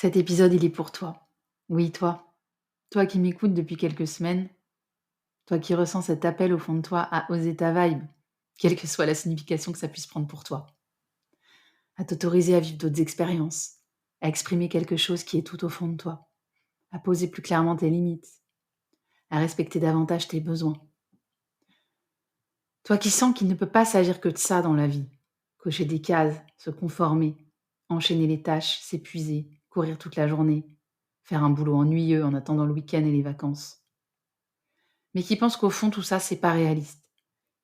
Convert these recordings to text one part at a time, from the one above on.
Cet épisode, il est pour toi. Oui, toi. Toi qui m'écoutes depuis quelques semaines, toi qui ressens cet appel au fond de toi à oser ta vibe, quelle que soit la signification que ça puisse prendre pour toi. À t'autoriser à vivre d'autres expériences, à exprimer quelque chose qui est tout au fond de toi, à poser plus clairement tes limites, à respecter davantage tes besoins. Toi qui sens qu'il ne peut pas s'agir que de ça dans la vie. Cocher des cases, se conformer, enchaîner les tâches, s'épuiser, courir toute la journée, faire un boulot ennuyeux en attendant le week-end et les vacances. Mais qui pense qu'au fond tout ça, c'est pas réaliste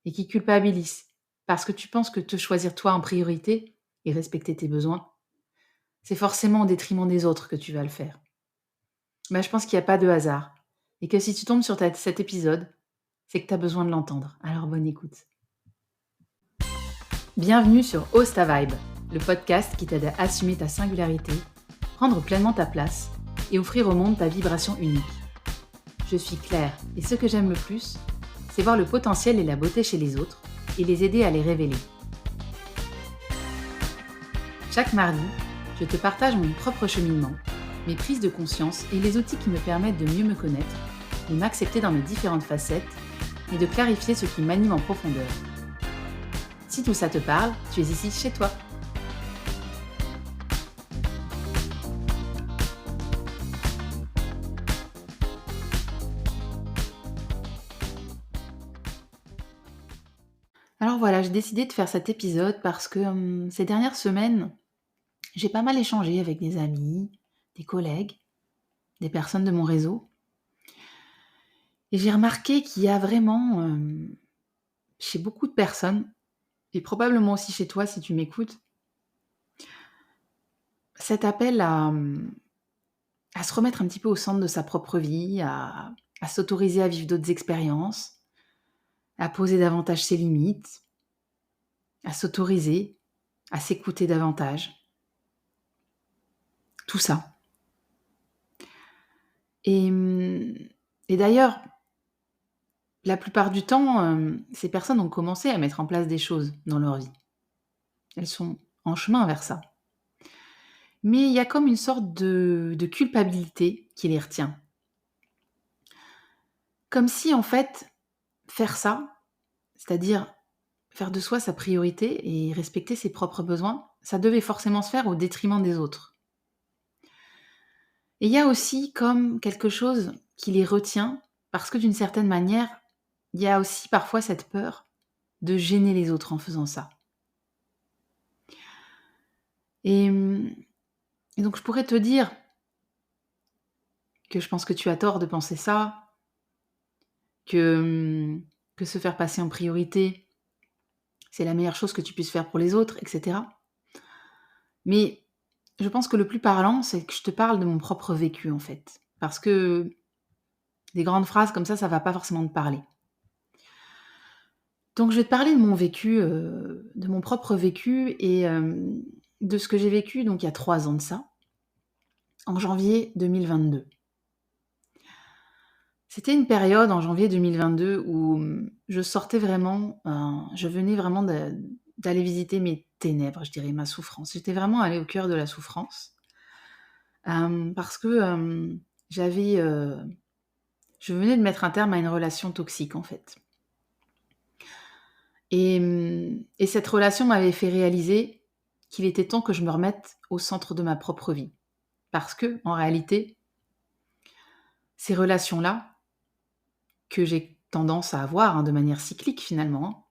et qui culpabilise parce que tu penses que te choisir toi en priorité et respecter tes besoins, c'est forcément au détriment des autres que tu vas le faire. Mais je pense qu'il n'y a pas de hasard et que si tu tombes sur cet épisode, c'est que tu as besoin de l'entendre. Alors bonne écoute. Bienvenue sur Ose ta Vibe, le podcast qui t'aide à assumer ta singularité, prendre pleinement ta place et offrir au monde ta vibration unique. Je suis Claire et ce que j'aime le plus, c'est voir le potentiel et la beauté chez les autres et les aider à les révéler. Chaque mardi, je te partage mon propre cheminement, mes prises de conscience et les outils qui me permettent de mieux me connaître, de m'accepter dans mes différentes facettes et de clarifier ce qui m'anime en profondeur. Si tout ça te parle, tu es ici chez toi. Alors voilà, j'ai décidé de faire cet épisode parce que ces dernières semaines, j'ai pas mal échangé avec des amis, des collègues, des personnes de mon réseau. Et j'ai remarqué qu'il y a vraiment, chez beaucoup de personnes, et probablement aussi chez toi si tu m'écoutes, cet appel à se remettre un petit peu au centre de sa propre vie, à s'autoriser à vivre d'autres expériences, à poser davantage ses limites, à s'autoriser, à s'écouter davantage. Tout ça. Et, et d'ailleurs, la plupart du temps, ces personnes ont commencé à mettre en place des choses dans leur vie. Elles sont en chemin vers ça. Mais il y a comme une sorte de culpabilité qui les retient. Comme si en fait, faire ça, c'est-à-dire faire de soi sa priorité et respecter ses propres besoins, ça devait forcément se faire au détriment des autres. Et il y a aussi comme quelque chose qui les retient parce que d'une certaine manière, il y a aussi parfois cette peur de gêner les autres en faisant ça. Et, et donc je pourrais te dire que je pense que tu as tort de penser ça, que se faire passer en priorité, c'est la meilleure chose que tu puisses faire pour les autres, etc. Mais je pense que le plus parlant, c'est que je te parle de mon propre vécu, en fait. Parce que des grandes phrases comme ça va pas forcément te parler. Donc je vais te parler de mon vécu, de mon propre vécu et de ce que j'ai vécu donc il y a 3 ans de ça, en janvier 2022. C'était une période en janvier 2022 où, je sortais vraiment, je venais vraiment d'aller visiter mes ténèbres, je dirais, ma souffrance. J'étais vraiment allée au cœur de la souffrance, parce que, j'avais, je venais de mettre un terme à une relation toxique, en fait. Et cette relation m'avait fait réaliser qu'il était temps que je me remette au centre de ma propre vie. Parce que, en réalité, ces relations-là, que j'ai tendance à avoir, de manière cyclique finalement,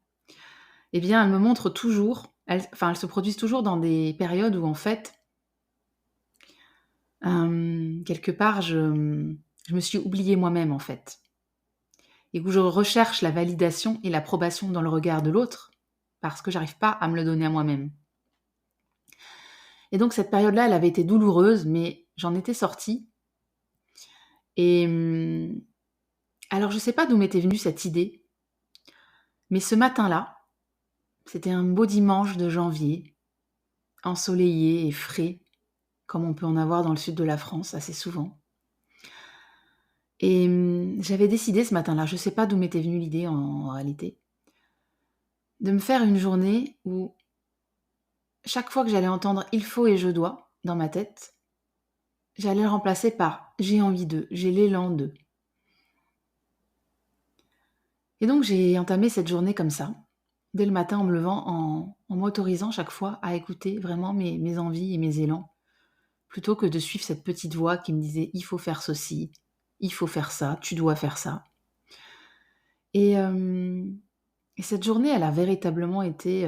eh bien, elles me montrent toujours, elles se produisent toujours dans des périodes où en fait, quelque part, je me suis oubliée moi-même en fait. Et où je recherche la validation et l'approbation dans le regard de l'autre, parce que j'arrive pas à me le donner à moi-même. Et donc cette période-là, elle avait été douloureuse, mais j'en étais sortie. Et alors je sais pas d'où m'était venue cette idée, mais ce matin-là, c'était un beau dimanche de janvier, ensoleillé et frais, comme on peut en avoir dans le sud de la France assez souvent. Et j'avais décidé ce matin-là, je sais pas d'où m'était venue l'idée en réalité, de me faire une journée où chaque fois que j'allais entendre «il faut» et «je dois» dans ma tête, j'allais le remplacer par j'ai envie de, j'ai l'élan de. Et donc j'ai entamé cette journée comme ça, dès le matin en me levant, en m'autorisant chaque fois à écouter vraiment mes envies et mes élans, plutôt que de suivre cette petite voix qui me disait: «Il faut faire ceci, il faut faire ça, tu dois faire ça». Et hem et cette journée, elle a véritablement été,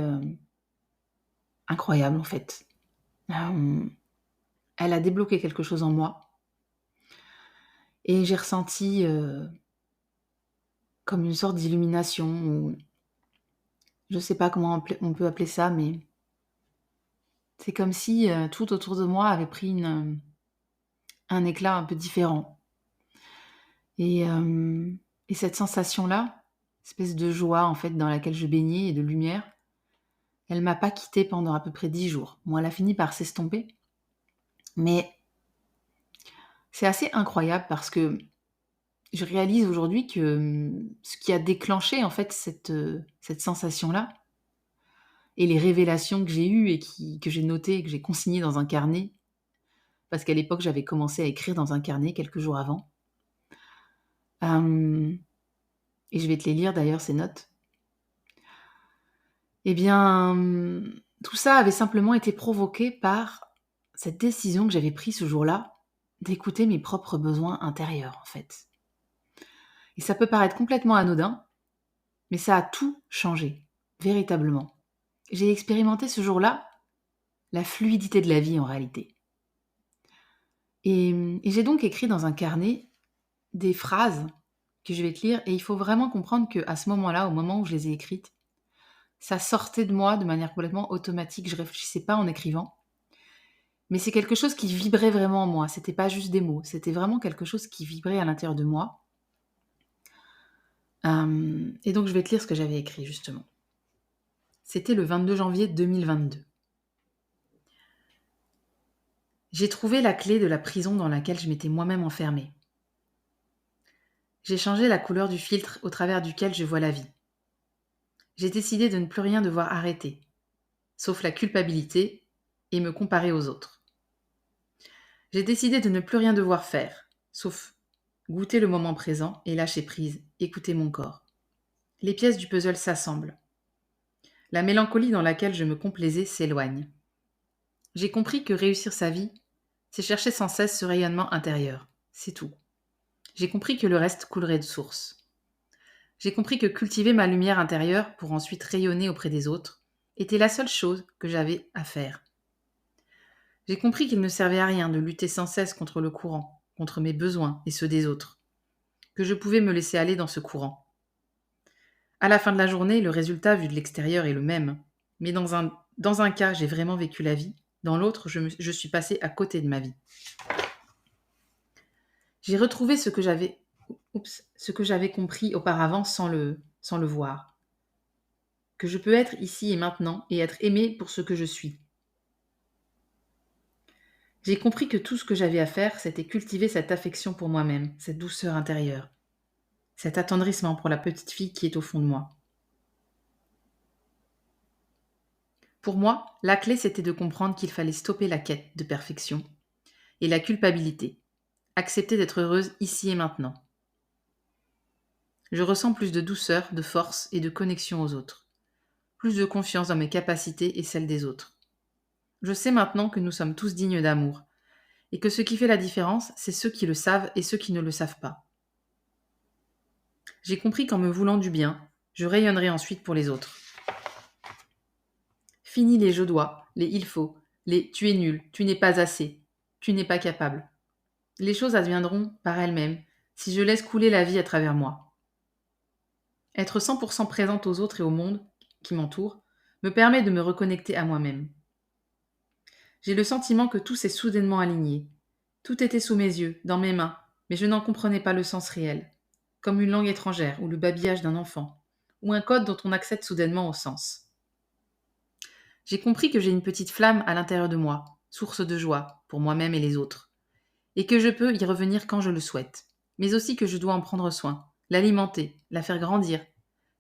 incroyable en fait. Hem, Elle a débloqué quelque chose en moi et j'ai ressenti, comme une sorte d'illumination ou je sais pas comment on peut appeler ça, mais c'est comme si, tout autour de moi avait pris un éclat un peu différent et hem et cette sensation-là, espèce de joie en fait dans laquelle je baignais et de lumière, elle m'a pas quittée pendant à peu près 10 jours. Bon, elle a fini par s'estomper, mais c'est assez incroyable parce que je réalise aujourd'hui que, ce qui a déclenché en fait cette sensation-là et les révélations que j'ai eues et que j'ai notées et que j'ai consignées dans un carnet, parce qu'à l'époque j'avais commencé à écrire dans un carnet quelques jours avant. Hem Et je vais te les lire d'ailleurs ces notes. Eh bien, tout ça avait simplement été provoqué par cette décision que j'avais prise ce jour-là, d'écouter mes propres besoins intérieurs, en fait. Et ça peut paraître complètement anodin, mais ça a tout changé, véritablement. J'ai expérimenté ce jour-là la fluidité de la vie en réalité. Et j'ai donc écrit dans un carnet des phrases que je vais te lire et il faut vraiment comprendre qu'à ce moment-là, au moment où je les ai écrites, ça sortait de moi de manière complètement automatique, je réfléchissais pas en écrivant. Mais c'est quelque chose qui vibrait vraiment en moi, c'était pas juste des mots, c'était vraiment quelque chose qui vibrait à l'intérieur de moi. Et donc je vais te lire ce que j'avais écrit justement. C'était le 22 janvier 2022. J'ai trouvé la clé de la prison dans laquelle je m'étais moi-même enfermée. J'ai changé la couleur du filtre au travers duquel je vois la vie. J'ai décidé de ne plus rien devoir arrêter, sauf la culpabilité et me comparer aux autres. J'ai décidé de ne plus rien devoir faire, sauf goûter le moment présent et lâcher prise, écouter mon corps. Les pièces du puzzle s'assemblent. La mélancolie dans laquelle je me complaisais s'éloigne. J'ai compris que réussir sa vie, c'est chercher sans cesse ce rayonnement intérieur. C'est tout. J'ai compris que le reste coulerait de source. J'ai compris que cultiver ma lumière intérieure pour ensuite rayonner auprès des autres était la seule chose que j'avais à faire. J'ai compris qu'il ne servait à rien de lutter sans cesse contre le courant, contre mes besoins et ceux des autres, que je pouvais me laisser aller dans ce courant. À la fin de la journée, le résultat vu de l'extérieur est le même, mais dans un cas, j'ai vraiment vécu la vie, dans l'autre, je suis passée à côté de ma vie. J'ai retrouvé ce que j'avais compris auparavant sans le voir, que je peux être ici et maintenant et être aimée pour ce que je suis. J'ai compris que tout ce que j'avais à faire, c'était cultiver cette affection pour moi-même, cette douceur intérieure, cet attendrissement pour la petite fille qui est au fond de moi. Pour moi, la clé, c'était de comprendre qu'il fallait stopper la quête de perfection et la culpabilité, accepter d'être heureuse ici et maintenant. Je ressens plus de douceur, de force et de connexion aux autres, plus de confiance dans mes capacités et celles des autres. Je sais maintenant que nous sommes tous dignes d'amour, et que ce qui fait la différence, c'est ceux qui le savent et ceux qui ne le savent pas. J'ai compris qu'en me voulant du bien, je rayonnerai ensuite pour les autres. Fini les je dois, les il faut, les tu es nul, tu n'es pas assez, tu n'es pas capable. Les choses adviendront par elles-mêmes si je laisse couler la vie à travers moi. Être 100% présente aux autres et au monde qui m'entoure me permet de me reconnecter à moi-même. J'ai le sentiment que tout s'est soudainement aligné. Tout était sous mes yeux, dans mes mains, mais je n'en comprenais pas le sens réel, comme une langue étrangère ou le babillage d'un enfant, ou un code dont on accède soudainement au sens. J'ai compris que j'ai une petite flamme à l'intérieur de moi, source de joie pour moi-même et les autres, et que je peux y revenir quand je le souhaite, mais aussi que je dois en prendre soin, l'alimenter, la faire grandir,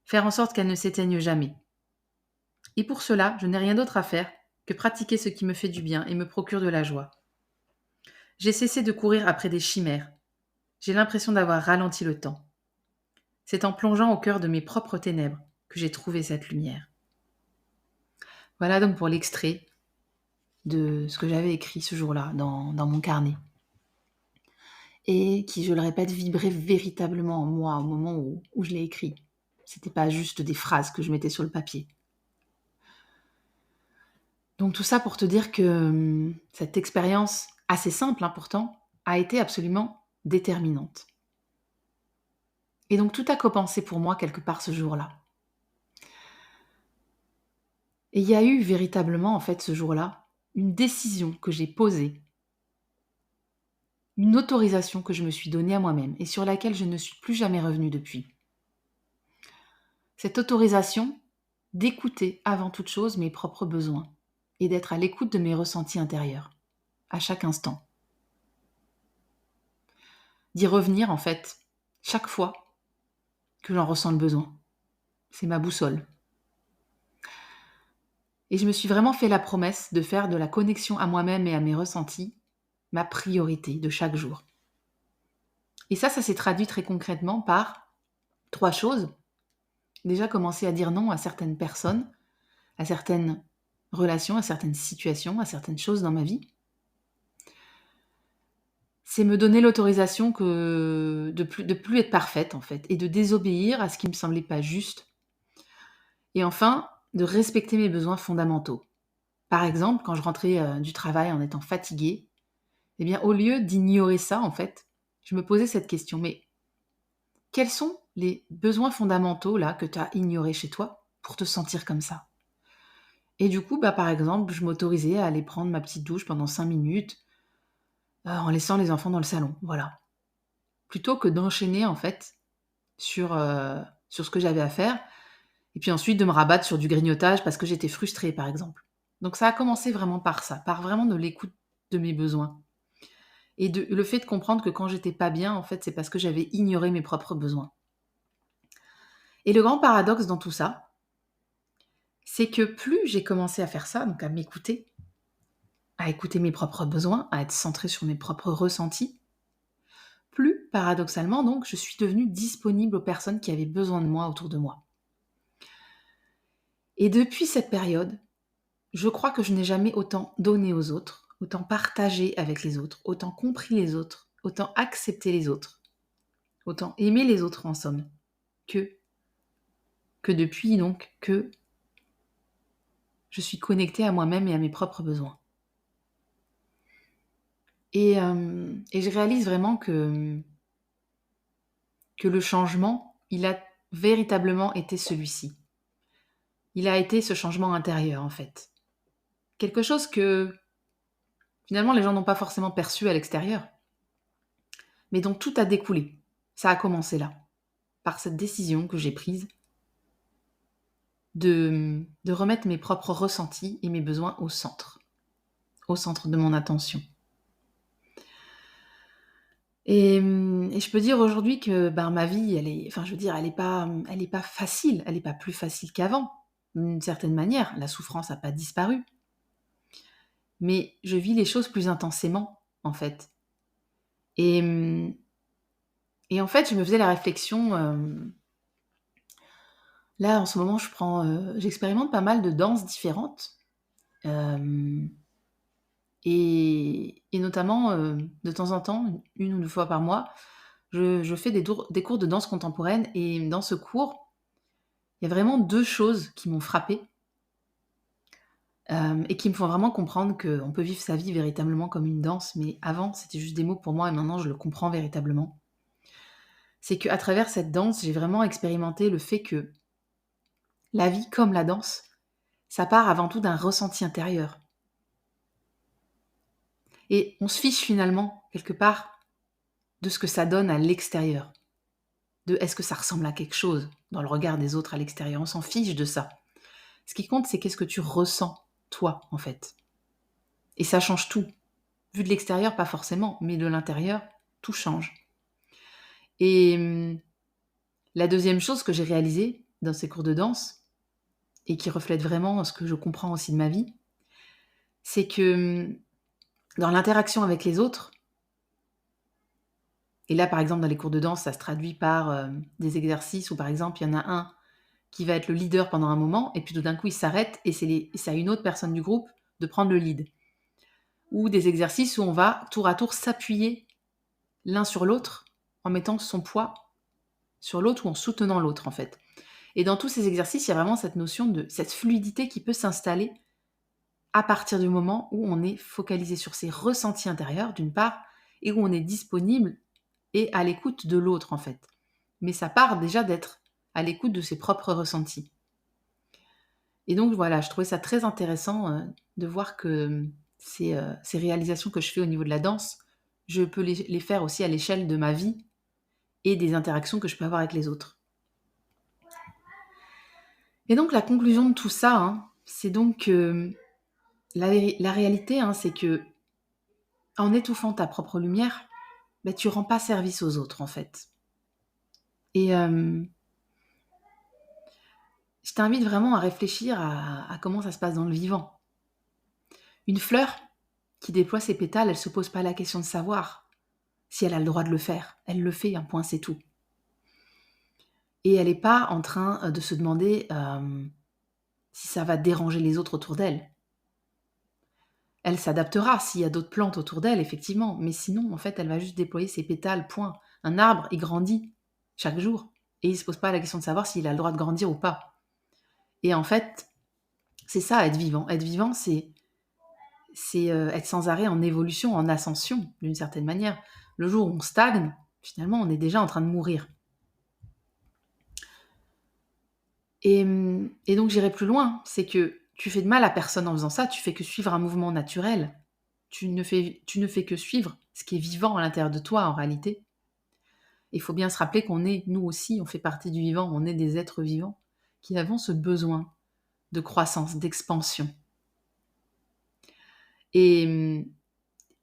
faire en sorte qu'elle ne s'éteigne jamais. Et pour cela, je n'ai rien d'autre à faire que pratiquer ce qui me fait du bien et me procure de la joie. J'ai cessé de courir après des chimères. J'ai l'impression d'avoir ralenti le temps. C'est en plongeant au cœur de mes propres ténèbres que j'ai trouvé cette lumière. Voilà donc pour l'extrait de ce que j'avais écrit ce jour-là dans mon carnet. Et qui, je le répète, vibrait véritablement en moi au moment où je l'ai écrit. C'était pas juste des phrases que je mettais sur le papier. Donc tout ça pour te dire que cette expérience, assez simple pourtant, a été absolument déterminante. Et donc tout a commencé pour moi quelque part ce jour-là. Et il y a eu véritablement en fait ce jour-là une décision que j'ai posée, une autorisation que je me suis donnée à moi-même et sur laquelle je ne suis plus jamais revenue depuis. Cette autorisation d'écouter avant toute chose mes propres besoins et d'être à l'écoute de mes ressentis intérieurs, à chaque instant. D'y revenir en fait, chaque fois que j'en ressens le besoin. C'est ma boussole. Et je me suis vraiment fait la promesse de faire de la connexion à moi-même et à mes ressentis ma priorité de chaque jour. Et ça s'est traduit très concrètement par 3 choses. Déjà, commencer à dire non à certaines personnes, à certaines relations, à certaines situations, à certaines choses dans ma vie. C'est me donner l'autorisation de plus être parfaite en fait et de désobéir à ce qui me semblait pas juste. Et enfin, de respecter mes besoins fondamentaux. Par exemple, quand je rentrais, du travail en étant fatiguée, eh bien au lieu d'ignorer ça en fait, je me posais cette question: «Mais quels sont les besoins fondamentaux là que tu as ignorés chez toi pour te sentir comme ça?» Et du coup, par exemple, je m'autorisais à aller prendre ma petite douche pendant 5 minutes, en laissant les enfants dans le salon, voilà. Plutôt que d'enchaîner en fait sur ce que j'avais à faire et puis ensuite de me rabattre sur du grignotage parce que j'étais frustrée, par exemple. Donc ça a commencé vraiment par ça, par vraiment de l'écoute de mes besoins et le fait de comprendre que quand j'étais pas bien, en fait, c'est parce que j'avais ignoré mes propres besoins. Et le grand paradoxe dans tout ça, c'est que plus j'ai commencé à faire ça, donc à m'écouter, à écouter mes propres besoins, à être centrée sur mes propres ressentis, plus paradoxalement donc, je suis devenue disponible aux personnes qui avaient besoin de moi autour de moi. Et depuis cette période, je crois que je n'ai jamais autant donné aux autres, autant partagé avec les autres, autant compris les autres, autant accepté les autres, autant aimé les autres en somme, que, que depuis donc que je suis connectée à moi-même et à mes propres besoins. Et je réalise vraiment que le changement, il a véritablement été celui-ci. Il a été ce changement intérieur en fait. Quelque chose que finalement les gens n'ont pas forcément perçu à l'extérieur, mais dont tout a découlé. Ça a commencé là, par cette décision que j'ai prise de remettre mes propres ressentis et mes besoins au centre de mon attention. Et je peux dire aujourd'hui que, ma vie, elle est pas facile, elle est pas plus facile qu'avant, d'une certaine manière. La souffrance a pas disparu, mais je vis les choses plus intensément, en fait. Et mmh et en fait, je me faisais la réflexion, là, en ce moment, j'expérimente pas mal de danses différentes, hem et notamment, de temps en temps, 1 ou 2 fois par mois, je fais des cours de danse contemporaine et dans ce cours, il y a vraiment 2 choses qui m'ont frappée, et qui me font vraiment comprendre qu'on peut vivre sa vie véritablement comme une danse, mais avant, c'était juste des mots pour moi et maintenant je le comprends véritablement. C'est qu'à travers cette danse, j'ai vraiment expérimenté le fait que la vie, comme la danse, ça part avant tout d'un ressenti intérieur et on se fiche finalement, quelque part, de ce que ça donne à l'extérieur. De est-ce que ça ressemble à quelque chose dans le regard des autres à l'extérieur? On s'en fiche de ça. Ce qui compte, c'est qu'est-ce que tu ressens, toi, en fait. Et ça change tout. Vu de l'extérieur, pas forcément, mais de l'intérieur, tout change. Et la deuxième chose que j'ai réalisée dans ces cours de danse, et qui reflète vraiment ce que je comprends aussi de ma vie, c'est que dans l'interaction avec les autres, Et là, par exemple, dans les cours de danse, ça se traduit par, des exercices où, par exemple, il y en a un qui va être le leader pendant un moment et puis tout d'un coup, il s'arrête et c'est à une autre personne du groupe de prendre le lead. Ou des exercices où on va tour à tour s'appuyer l'un sur l'autre en mettant son poids sur l'autre ou en soutenant l'autre, en fait. Et dans tous ces exercices, il y a vraiment cette notion de cette fluidité qui peut s'installer à partir du moment où on est focalisé sur ses ressentis intérieurs, d'une part, et où on est disponible et à l'écoute de l'autre, en fait. Mais ça part déjà d'être à l'écoute de ses propres ressentis. Et donc voilà, je trouvais ça très intéressant, de voir que ces réalisations que je fais au niveau de la danse, je peux les faire aussi à l'échelle de ma vie et des interactions que je peux avoir avec les autres. Et donc la conclusion de tout ça, hein, c'est donc que la réalité, hein, c'est qu'en étouffant ta propre lumière, bah, tu rends pas service aux autres, en fait. Et je t'invite vraiment à réfléchir à comment ça se passe dans le vivant. Une fleur qui déploie ses pétales, elle se pose pas la question de savoir si elle a le droit de le faire. Elle le fait, un point, c'est tout. Et elle est pas en train, de se demander, si ça va déranger les autres autour d'elle. Elle s'adaptera s'il y a d'autres plantes autour d'elle, effectivement, mais sinon, en fait, elle va juste déployer ses pétales, point. Un arbre, il grandit chaque jour et il se pose pas la question de savoir s'il a le droit de grandir ou pas. Et en fait, c'est ça, être vivant. Être vivant, c'est être sans arrêt en évolution, en ascension, d'une certaine manière. Le jour où on stagne, finalement, on est déjà en train de mourir. Et donc j'irai plus loin, c'est que tu fais de mal à personne en faisant ça, tu fais que suivre un mouvement naturel. Tu ne fais que suivre ce qui est vivant à l'intérieur de toi en réalité. Il faut bien se rappeler qu'on est, nous aussi, on fait partie du vivant, on est des êtres vivants qui avons ce besoin de croissance, d'expansion. Et,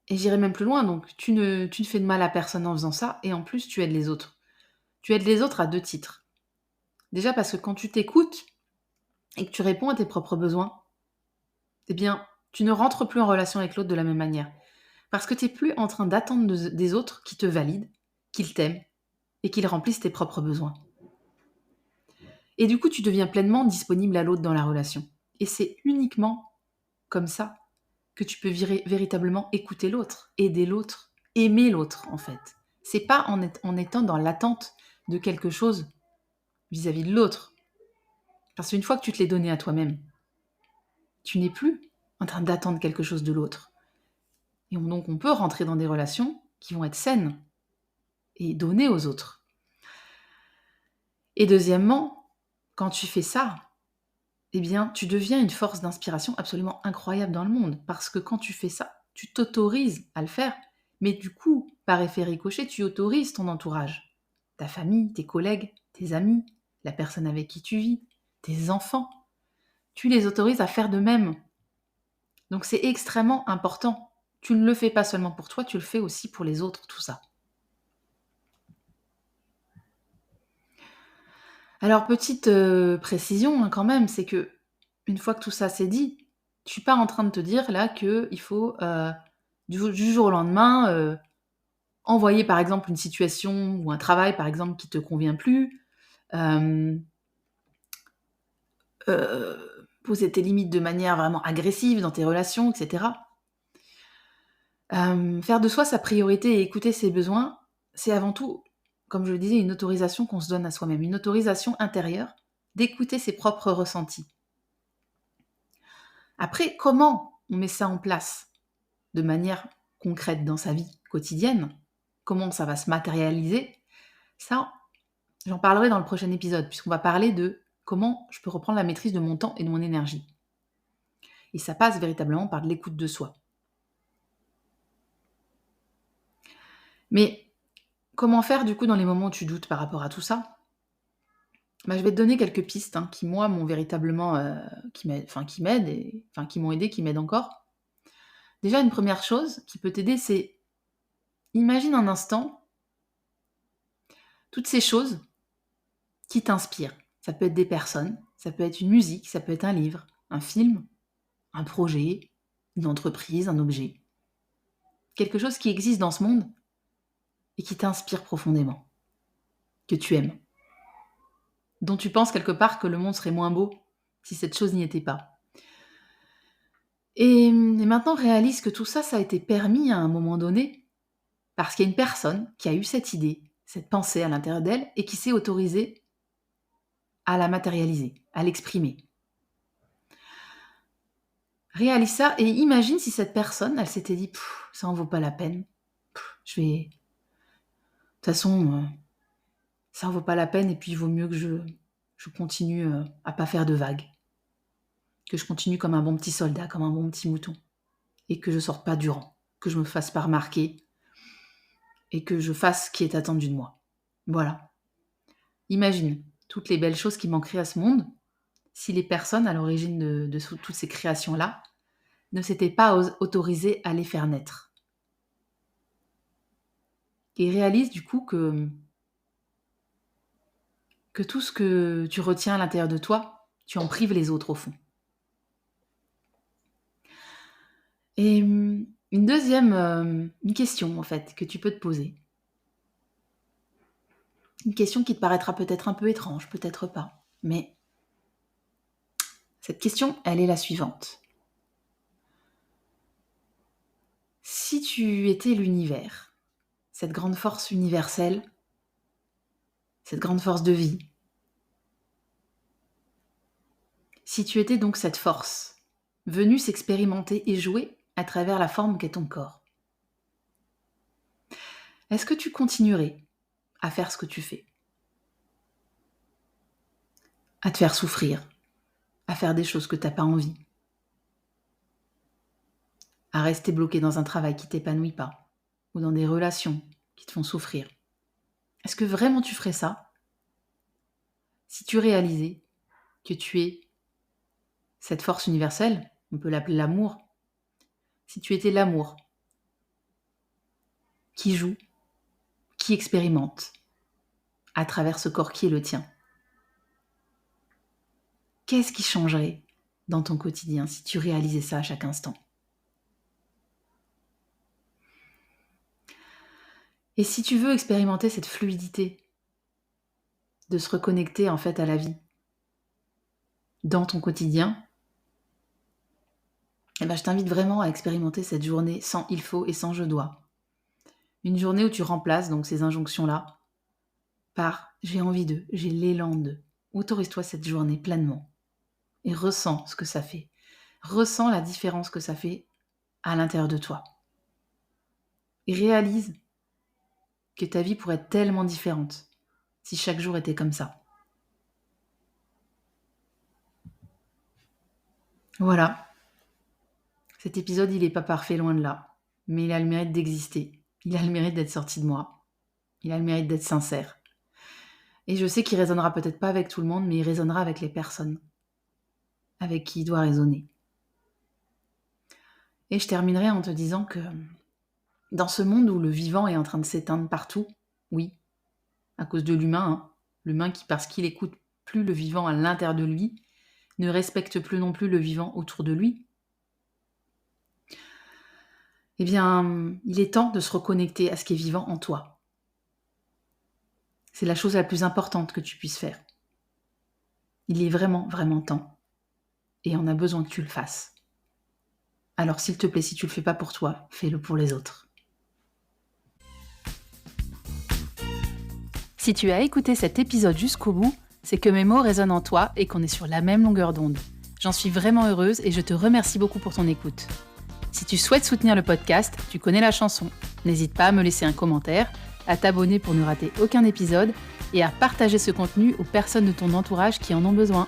et j'irai même plus loin, donc tu ne fais de mal à personne en faisant ça, et en plus tu aides les autres. Tu aides les autres à 2 titres. Déjà parce que quand tu t'écoutes et que tu réponds à tes propres besoins, eh bien, tu ne rentres plus en relation avec l'autre de la même manière. Parce que tu n'es plus en train d'attendre des autres qui te valident, qu'ils t'aiment et qu'ils remplissent tes propres besoins. Et du coup, tu deviens pleinement disponible à l'autre dans la relation. Et c'est uniquement comme ça que tu peux véritablement écouter l'autre, aider l'autre, aimer l'autre en fait. C'est pas en étant dans l'attente de quelque chose vis-à-vis de l'autre. Parce qu'une fois que tu te l'es donné à toi-même, tu n'es plus en train d'attendre quelque chose de l'autre. Et donc on peut rentrer dans des relations qui vont être saines et donner aux autres. Et deuxièmement, quand tu fais ça, eh bien, tu deviens une force d'inspiration absolument incroyable dans le monde. Parce que quand tu fais ça, tu t'autorises à le faire. Mais du coup, par effet ricochet, tu autorises ton entourage. Ta famille, tes collègues, tes amis, la personne avec qui tu vis, tes enfants. Tu les autorises à faire de même. Donc c'est extrêmement important. Tu ne le fais pas seulement pour toi, tu le fais aussi pour les autres, tout ça. Alors petite, précision, hein, quand même, c'est que une fois que tout ça c'est dit, je suis pas en train de te dire là qu'il faut, du jour au lendemain, envoyer par exemple une situation ou un travail par exemple qui te convient plus, hem, poser tes limites de manière vraiment agressive dans tes relations et cetera. Faire de soi sa priorité et écouter ses besoins, c'est avant tout, comme je le disais, une autorisation qu'on se donne à soi-même, une autorisation intérieure d'écouter ses propres ressentis. Après, comment on met ça en place de manière concrète dans sa vie quotidienne? Comment ça va se matérialiser? Ça, j'en parlerai dans le prochain épisode, puisqu'on va parler de comment je peux reprendre la maîtrise de mon temps et de mon énergie. Et ça passe véritablement par de l'écoute de soi. Mais comment faire du coup dans les moments où tu doutes par rapport à tout ça? Bah, je vais te donner quelques pistes, hein, qui moi m'ont véritablement, qui m'aident et enfin qui m'ont aidé, qui m'aident encore. Déjà une première chose qui peut t'aider, c'est imagine un instant toutes ces choses qui t'inspirent. Ça peut être des personnes, ça peut être une musique, ça peut être un livre, un film, un projet, une entreprise, un objet. Quelque chose qui existe dans ce monde et qui t'inspire profondément, que tu aimes, dont tu penses quelque part que le monde serait moins beau si cette chose n'y était pas. Et maintenant, réalise que tout ça, ça a été permis à un moment donné parce qu'il y a une personne qui a eu cette idée, cette pensée à l'intérieur d'elle et qui s'est autorisée à la matérialiser, à l'exprimer. Réalise ça et imagine si cette personne, elle s'était dit « ça en vaut pas la peine, je vais... de toute façon, ça en vaut pas la peine et puis il vaut mieux que je continue à pas faire de vagues, que je continue comme un bon petit soldat, comme un bon petit mouton et que je sorte pas du rang, que je me fasse pas remarquer et que je fasse ce qui est attendu de moi. » Voilà. Imagine toutes les belles choses qui manqueraient à ce monde si les personnes à l'origine de toutes ces créations-là ne s'étaient pas autorisées à les faire naître. Et réalise du coup que tout ce que tu retiens à l'intérieur de toi, tu en prives les autres au fond. Et une deuxième une question en fait que tu peux te poser. Une question qui te paraîtra peut-être un peu étrange, peut-être pas. Mais cette question, elle est la suivante. Si tu étais l'univers, cette grande force universelle, cette grande force de vie, si tu étais donc cette force, venue s'expérimenter et jouer à travers la forme qu'est ton corps, est-ce que tu continuerais à faire ce que tu fais? À te faire souffrir, à faire des choses que tu n'as pas envie, à rester bloqué dans un travail qui ne t'épanouit pas, ou dans des relations qui te font souffrir. Est-ce que vraiment tu ferais ça si tu réalisais que tu es cette force universelle, on peut l'appeler l'amour, si tu étais l'amour qui joue, qui expérimente à travers ce corps qui est le tien? Qu'est-ce qui changerait dans ton quotidien si tu réalisais ça à chaque instant? Et si tu veux expérimenter cette fluidité, de se reconnecter en fait à la vie dans ton quotidien, eh ben, je t'invite vraiment à expérimenter cette journée sans il faut et sans je dois. Une journée où tu remplaces donc ces injonctions-là par j'ai envie de, j'ai l'élan de. Autorise-toi cette journée pleinement et ressens ce que ça fait. Ressens la différence que ça fait à l'intérieur de toi. Et réalise que ta vie pourrait être tellement différente si chaque jour était comme ça. Voilà. Cet épisode, il n'est pas parfait, loin de là. Mais il a le mérite d'exister. Il a le mérite d'être sorti de moi. Il a le mérite d'être sincère. Et je sais qu'il résonnera peut-être pas avec tout le monde, mais il résonnera avec les personnes avec qui il doit résonner. Et je terminerai en te disant que dans ce monde où le vivant est en train de s'éteindre partout, oui, à cause de l'humain, l'humain qui, parce qu'il écoute plus le vivant à l'intérieur de lui, ne respecte plus non plus le vivant autour de lui, eh bien, il est temps de se reconnecter à ce qui est vivant en toi. C'est la chose la plus importante que tu puisses faire. Il est vraiment, vraiment temps. Et on a besoin que tu le fasses. Alors s'il te plaît, si tu le fais pas pour toi, fais-le pour les autres. Si tu as écouté cet épisode jusqu'au bout, c'est que mes mots résonnent en toi et qu'on est sur la même longueur d'onde. J'en suis vraiment heureuse et je te remercie beaucoup pour ton écoute. Si tu souhaites soutenir le podcast, tu connais la chanson. N'hésite pas à me laisser un commentaire, à t'abonner pour ne rater aucun épisode et à partager ce contenu aux personnes de ton entourage qui en ont besoin.